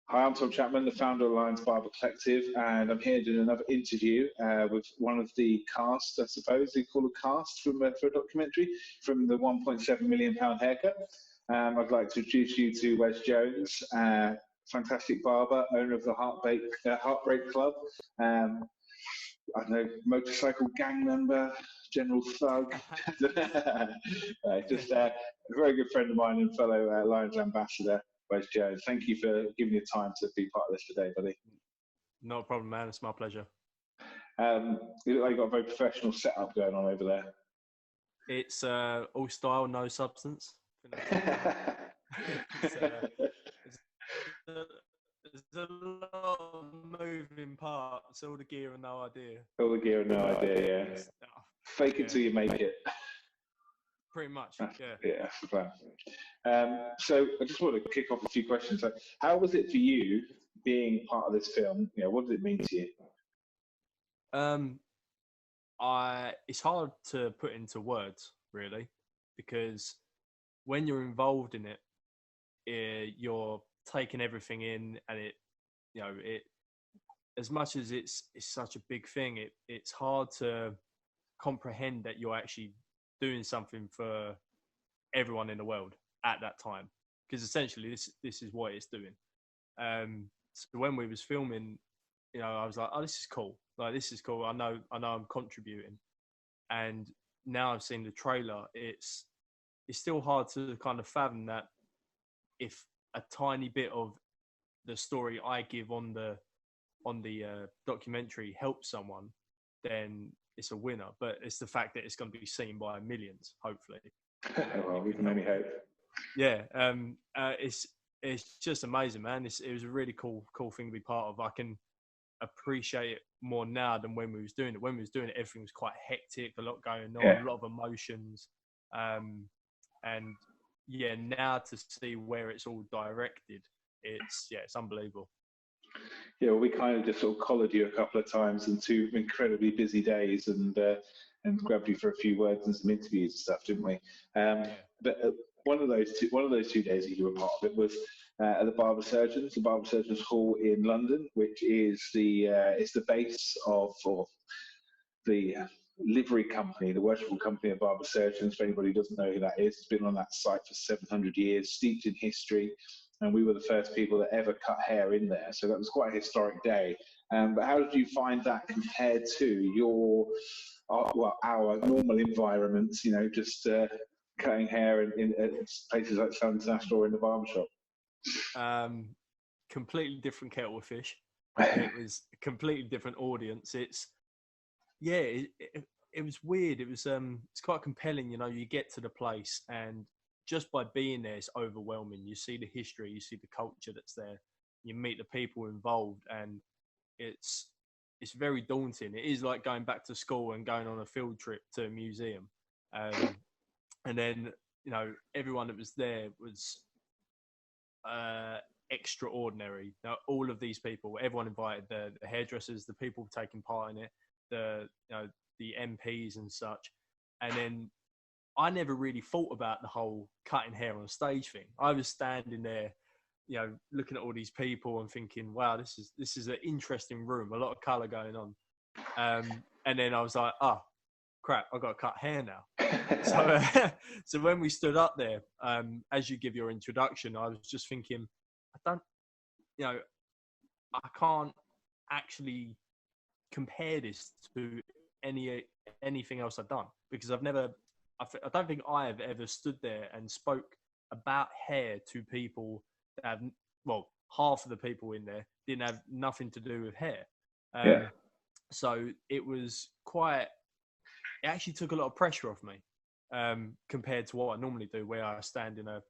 Hi, I'm Tom Chapman, the founder of Lions Barber Collective, and I'm here doing another interview with one of the cast, I suppose they call a cast for a documentary from the £1.7 million haircut. I'd like to introduce you to Wez Jones, fantastic barber, owner of the Heartbreak Club. Um, I don't know, motorcycle gang member, general thug. Just a very good friend of mine and fellow Lions ambassador, Wez Jones. Thank you for giving me the time to be part of this today, buddy. No problem, man. It's my pleasure. You look like you've got a very professional setup going on over there. It's all style, no substance. it's, there's a lot of moving parts, all the gear and no idea. All the gear and no idea, yeah. Fake it till you make it. Pretty much, yeah. Yeah, that's the plan. So I just want to kick off a few questions. So how was it for you being part of this film? You know, what did it mean to you? It's hard to put into words, really, because when you're involved in it, you're taking everything in, and it as much as it's such a big thing, it's hard to comprehend that you're actually doing something for everyone in the world at that time, because essentially this is what it's doing. So when we was filming, I was like, oh, this is cool. Like, this is cool. I know I'm contributing. And now I've seen the trailer, it's still hard to kind of fathom that if a tiny bit of the story I give on the documentary helps someone, then it's a winner. But it's the fact that it's going to be seen by millions, hopefully. Well, we can only hope. Yeah, it's just amazing, man. It was a really cool thing to be part of. I can appreciate it more now than when we was doing it. When we was doing it, everything was quite hectic, a lot going on, a lot of emotions, and yeah, now to see where it's all directed, it's unbelievable. Yeah, well, we kind of just sort of collared you a couple of times in 2 incredibly busy days and grabbed you for a few words and some interviews and stuff, didn't we? But one of those 2 days that you were part of it was at the Barber Surgeons Hall in London, which is the base of the livery company, the worshipful company of Barber Surgeons. For anybody who doesn't know who that is, it's been on that site for 700 years, steeped in history. And we were the first people that ever cut hair in there. So that was quite a historic day. But how did you find that compared to our normal environments, just cutting hair in places like Sun International or in the barbershop? Completely different kettle of fish. It was a completely different audience. It was weird. It was it's quite compelling, you get to the place and just by being there, it's overwhelming. You see the history, you see the culture that's there, you meet the people involved, and it's very daunting. It is like going back to school and going on a field trip to a museum. And then, everyone that was there was extraordinary. Now, all of these people, everyone invited, the hairdressers, the people taking part in it, the MPs and such. And then I never really thought about the whole cutting hair on stage thing. I was standing there, looking at all these people and thinking, wow, this is an interesting room, a lot of colour going on. And then I was like, oh, crap, I've got to cut hair now. So when we stood up there, as you give your introduction, I was just thinking, I can't actually compare this to anything else I've done, because I don't think I have ever stood there and spoke about hair to people that have, half of the people in there didn't have nothing to do with hair. So it actually took a lot of pressure off me compared to what I normally do, where I stand in a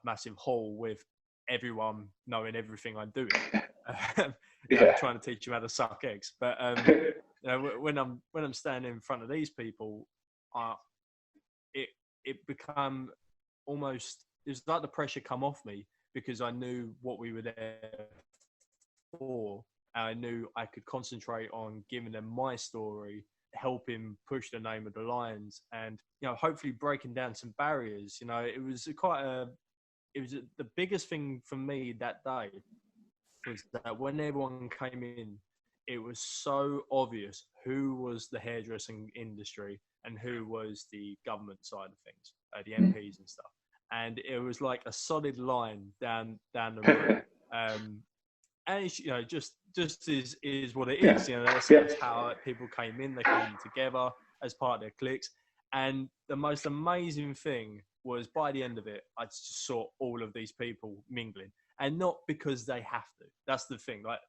massive hall with everyone knowing everything I'm doing, trying to teach them how to suck eggs. But when I'm standing in front of these people, it become almost, it was like the pressure come off me, because I knew what we were there for, and I knew I could concentrate on giving them my story, helping push the name of the Lions, and hopefully breaking down some barriers. It was the biggest thing for me that day was that when everyone came in, it was so obvious who was the hairdressing industry and who was the government side of things, the MPs and stuff. And it was like a solid line down the road. And it's, just is what it is. That's how people came in. They came together as part of their cliques. And the most amazing thing was, by the end of it, I just saw all of these people mingling, and not because they have to. That's the thing. Like,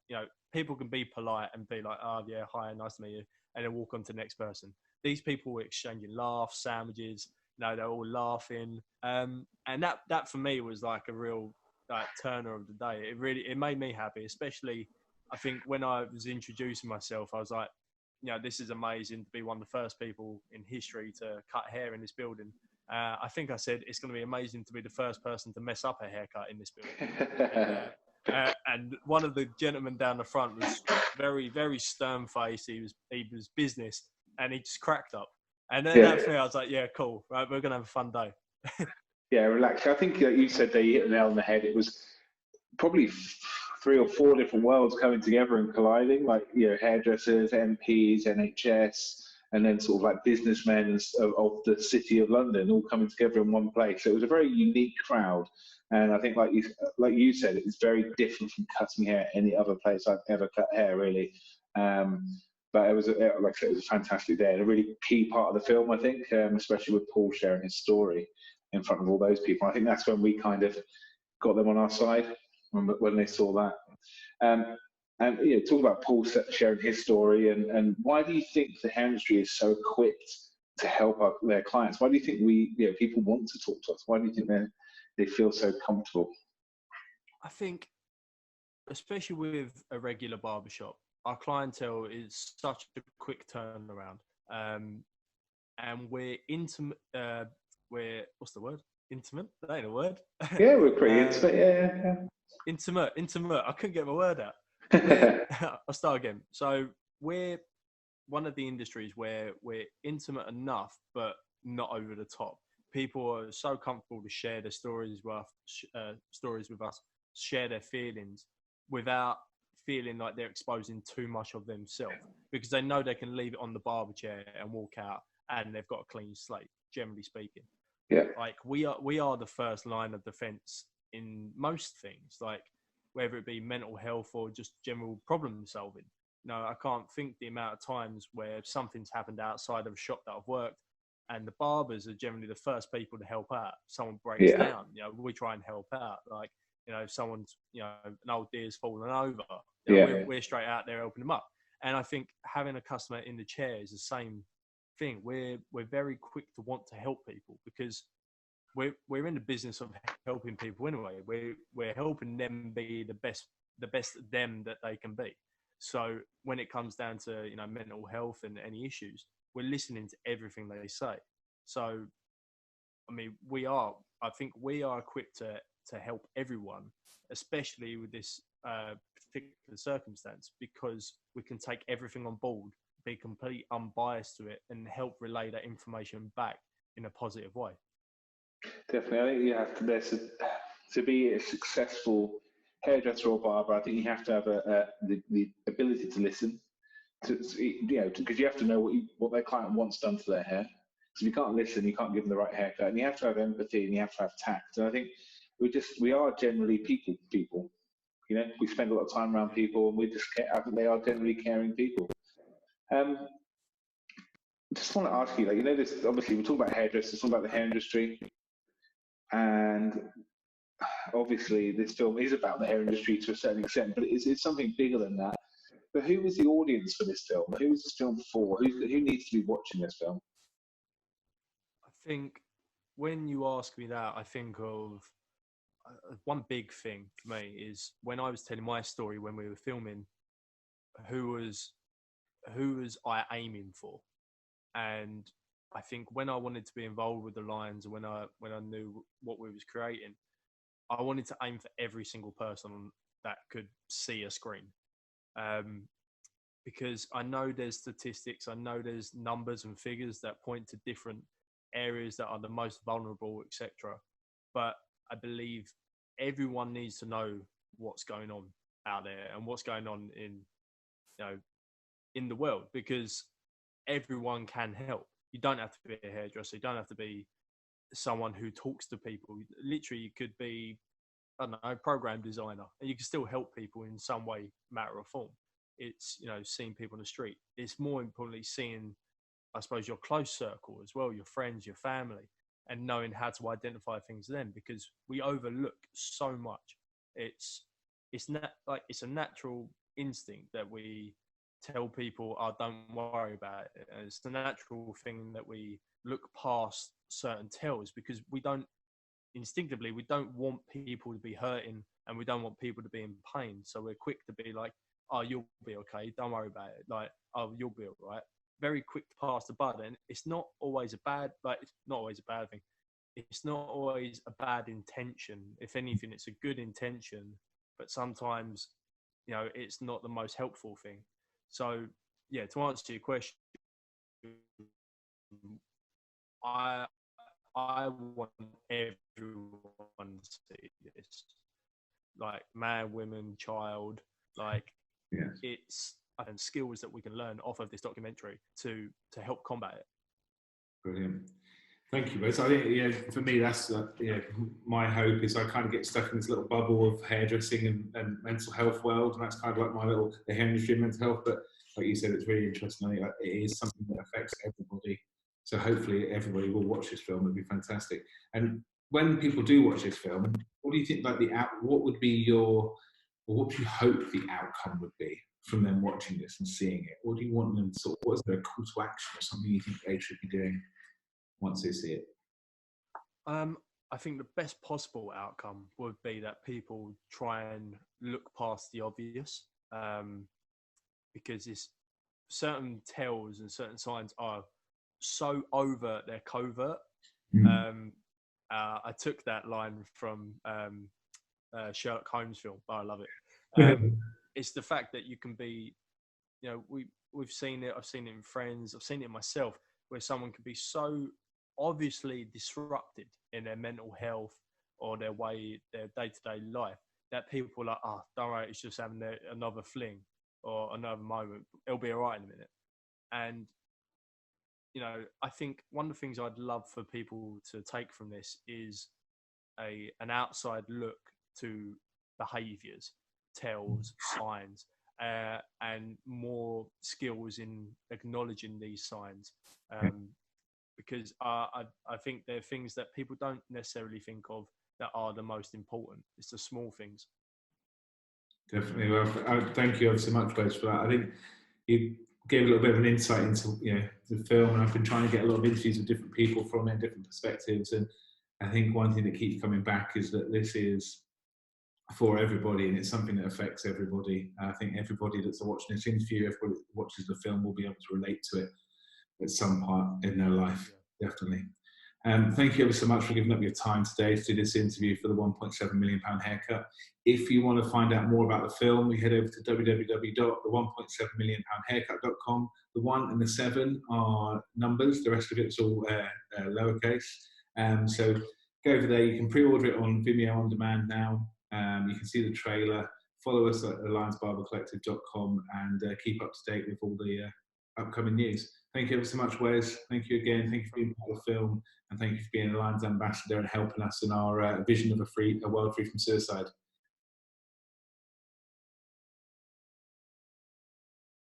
people can be polite and be like, "Oh yeah, hi, nice to meet you," and then walk on to the next person. These people were exchanging laughs, sandwiches. They're all laughing. And that for me was like a real turner of the day. It made me happy, especially I think when I was introducing myself, I was like, this is amazing to be one of the first people in history to cut hair in this building. I think I said it's going to be amazing to be the first person to mess up a haircut in this building. And one of the gentlemen down the front was very, very stern faced. He was business, and he just cracked up. And then that thing, I was like, yeah, cool. Right, we're going to have a fun day. Yeah, relax. I think you said that you hit the nail on the head. It was probably 3 or 4 different worlds coming together and colliding, like hairdressers, MPs, NHS, and then sort of like businessmen of the city of London all coming together in one place. So it was a very unique crowd, and I think like you said, it's very different from cutting hair any other place I've ever cut hair, really. But it was like I said, it was a fantastic day and a really key part of the film, I think, especially with Paul sharing his story in front of all those people. I think that's when we kind of got them on our side when they saw that. And talk about Paul sharing his story, and why do you think the hair industry is so equipped to help their clients? Why do you think people want to talk to us? Why do you think they feel so comfortable? I think, especially with a regular barbershop, our clientele is such a quick turnaround, and we're intimate. What's the word? Intimate? That ain't a word. Yeah, we're pretty intimate. Yeah. Intimate. I couldn't get my word out. I'll start again. So we're one of the industries where we're intimate enough, but not over the top. People are so comfortable to share their stories with us, share their feelings without feeling like they're exposing too much of themselves, because they know they can leave it on the barber chair and walk out and they've got a clean slate, generally speaking. Yeah. Like we are the first line of defense in most things, like whether it be mental health or just general problem solving. I can't think the amount of times where something's happened outside of a shop that I've worked, and the barbers are generally the first people to help out. Someone breaks down, we try and help out. Like, if someone's, an old deer's fallen over, we're straight out there helping them up. And I think having a customer in the chair is the same thing. We're very quick to want to help people because we're in the business of helping people anyway. We're helping them be the best them that they can be. So when it comes down to mental health and any issues, we're listening to everything they say. So I mean, I think we are equipped to help everyone, especially with this particular circumstance, because we can take everything on board, be completely unbiased to it, and help relay that information back in a positive way. Definitely, I think you have to be a successful hairdresser or barber. I think you have to have the ability to listen, because you have to know what their client wants done to their hair. So if you can't listen, you can't give them the right haircut, and you have to have empathy and you have to have tact. And I think we are generally people. We spend a lot of time around people, and I think they are generally caring people. Just want to ask you, this obviously we talk about hairdressers, talk about the hair industry, and obviously this film is about the hair industry to a certain extent, but it's something bigger than that. But who was the audience for this film? Who was this film for? Who needs to be watching this film? I think when you ask me that, I think of one big thing for me is when I was telling my story when we were filming, who was I aiming for? And I think when I wanted to be involved with the Lions, when I knew what we was creating, I wanted to aim for every single person that could see a screen. Because I know there's statistics, I know there's numbers and figures that point to different areas that are the most vulnerable, etc. But I believe everyone needs to know what's going on. out there and what's going on in, you know, in the world, because everyone can help. You don't have to be a hairdresser. You don't have to be someone who talks to people. Literally, you could be, I don't know, a program designer, and you can still help people in some way, matter or form. It's, you know, seeing people on the street. It's more importantly seeing, I suppose, your close circle as well, your friends, your family, and knowing how to identify things then, because we overlook so much. It's a natural instinct that we tell people, "Oh, don't worry about it." And it's the natural thing that we look past certain tells, because instinctively we don't want people to be hurting, and we don't want people to be in pain. So we're quick to be like, "Oh, you'll be okay. Don't worry about it." Like, "Oh, you'll be all right." Very quick to pass the buck. And it's not always a bad, it's not always a bad thing. It's not always a bad intention. If anything, it's a good intention, but sometimes, you know, it's not the most helpful thing. So yeah, to answer your question, I I want everyone to see this, like man, women, child, like it's and skills that we can learn off of this documentary to help combat it. Brilliant. Thank you, Wez. I think, for me, that's my hope is I kind of get stuck in this little bubble of hairdressing and mental health world, and that's kind of like my little the hair industry and mental health. But like you said, it's really interesting. I think it is something that affects everybody. So hopefully everybody will watch this film. It'd be fantastic. And when people do watch this film, what do you think? Like what would be what do you hope the outcome would be from them watching this and seeing it? What do you want them to? What is there a call to action or something you think they should be doing once they see it? I think the best possible outcome would be that people try and look past the obvious, because it's certain tells and certain signs are so overt, they're covert. I took that line from Sherlock Holmes film, but I love it. It's the fact that you can be, you know, we've seen it. I've seen it in friends. I've seen it myself, where someone can be so obviously disrupted in their mental health or their day-to-day life that people are like, "Oh, don't worry, it's just having another fling or another moment. It'll be all right in a minute." And, you know, I think one of the things I'd love for people to take from this is an outside look to behaviours, tells, signs, and more skills in acknowledging these signs. Because I think they're things that people don't necessarily think of that are the most important. It's the small things. Definitely. Well, thank you so much, Wez, for that. I think you gave a little bit of an insight into the film, and I've been trying to get a lot of interviews with different people from their different perspectives. And I think one thing that keeps coming back is that this is for everybody, and it's something that affects everybody. I think everybody that's watching this interview, everybody that watches the film, will be able to relate to it at some part in their life, definitely. Thank you ever so much for giving up your time today to do this interview for the £1.7 million haircut. If you want to find out more about the film, we head over to www.the1.7millionhaircut.com. The 1 and the 7 are numbers, the rest of it's all lowercase. So go over there. You can pre-order it on Vimeo on demand now. You can see the trailer. Follow us at the lionsbarbercollective.com and keep up to date with all the upcoming news. Thank you ever so much, Wez. Thank you again. Thank you for being part of the film, and thank you for being a Lions ambassador and helping us in our vision of a world free from suicide.